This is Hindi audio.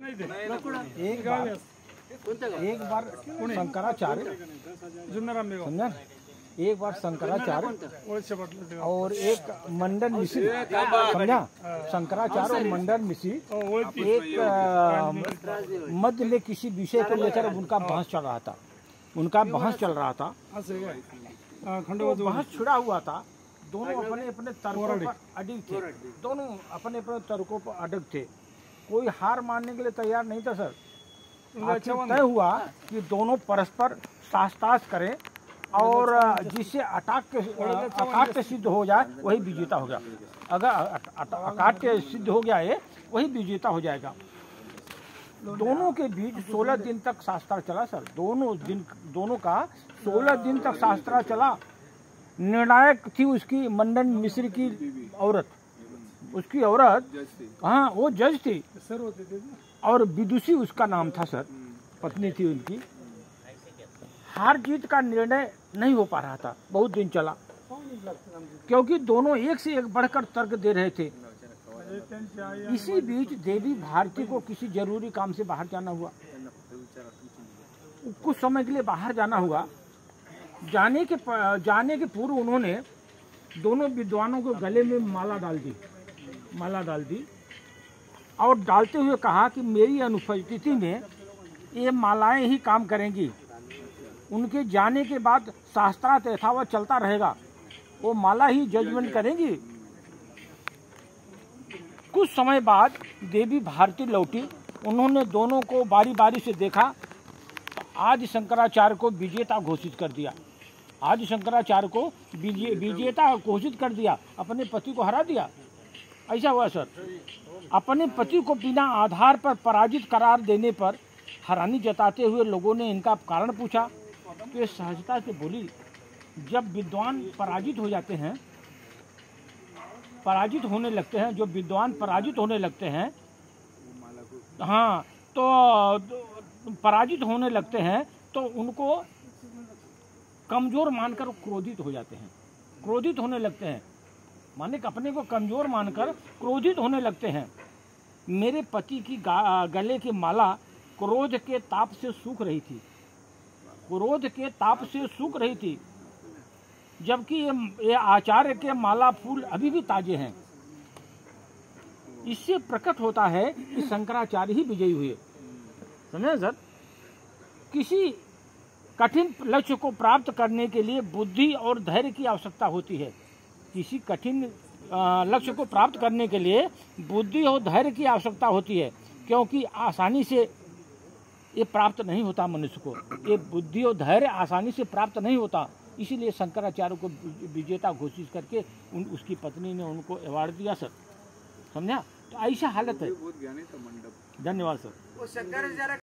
एक बार शंकराचार्य समझा, एक बार शंकराचार्य और एक मंडन मिश्री समझा, शंकराचार्य और मंडन मिश्री एक मध्य में किसी विषय को लेकर उनका बहस चल रहा था, बहस छिड़ा हुआ था। दोनों अपने अपने तर्कों पर अडिग थे, दोनों अपने अपने तर्कों पर अडिग थे। कोई हार मानने के लिए तैयार नहीं था सर। आखिर तय हुआ कि दोनों परस्पर शास्त्रार्थ करें और जिससे अकाट्य सिद्ध हो जाए वही विजेता हो गया। अगर अकाट्य सिद्ध हो गया है वही विजेता हो जाएगा। दोनों के बीच 16 दिन तक शास्त्रार्थ चला सर। दोनों का 16 दिन तक शास्त्रार्थ चला। निर्णायक थी उसकी मंडन मिश्र की औरत, उसकी औरत, हाँ वो जज थी और विदुषी उसका नाम था सर, पत्नी थी उनकी। हार जीत का निर्णय नहीं हो पा रहा था, बहुत दिन चला, क्योंकि दोनों एक से एक बढ़कर तर्क दे रहे थे। इसी बीच देवी भारती को किसी जरूरी काम से बाहर जाना हुआ, कुछ समय के लिए बाहर जाना हुआ। जाने के पूर्व उन्होंने दोनों विद्वानों को गले में माला डाल दी और डालते हुए कहा कि मेरी अनुपस्थिति में ये मालाएं ही काम करेंगी। उनके जाने के बाद शास्त्रार्थ यथावत चलता रहेगा, वो माला ही जजमेंट करेंगी। कुछ समय बाद देवी भारती लौटी। उन्होंने दोनों को बारी बारी से देखा। आज शंकराचार्य को विजेता घोषित कर दिया। अपने पति को हरा दिया। ऐसा हुआ सर। अपने पति को बिना आधार पर पराजित करार देने पर हैरानी जताते हुए लोगों ने इनका कारण पूछा तो ये सहजता से बोली, जब विद्वान पराजित होने लगते हैं, हाँ, तो पराजित होने लगते हैं तो उनको कमजोर मानकर क्रोधित हो जाते हैं, क्रोधित होने लगते हैं, माने अपने को कमजोर मानकर क्रोधित होने लगते हैं। मेरे पति की गले की माला क्रोध के ताप से सूख रही थी, जबकि ये आचार्य के माला फूल अभी भी ताजे हैं। इससे प्रकट होता है कि शंकराचार्य ही विजयी हुए। समझे सर। किसी कठिन लक्ष्य को प्राप्त करने के लिए बुद्धि और धैर्य की आवश्यकता होती है। किसी कठिन लक्ष्य को प्राप्त करने के लिए बुद्धि और धैर्य की आवश्यकता होती है, क्योंकि आसानी से ये प्राप्त नहीं होता। मनुष्य को ये बुद्धि और धैर्य आसानी से प्राप्त नहीं होता। इसीलिए शंकराचार्य को विजेता घोषित करके उसकी पत्नी ने उनको अवार्ड दिया सर। समझा। तो ऐसा हालत है। धन्यवाद सर।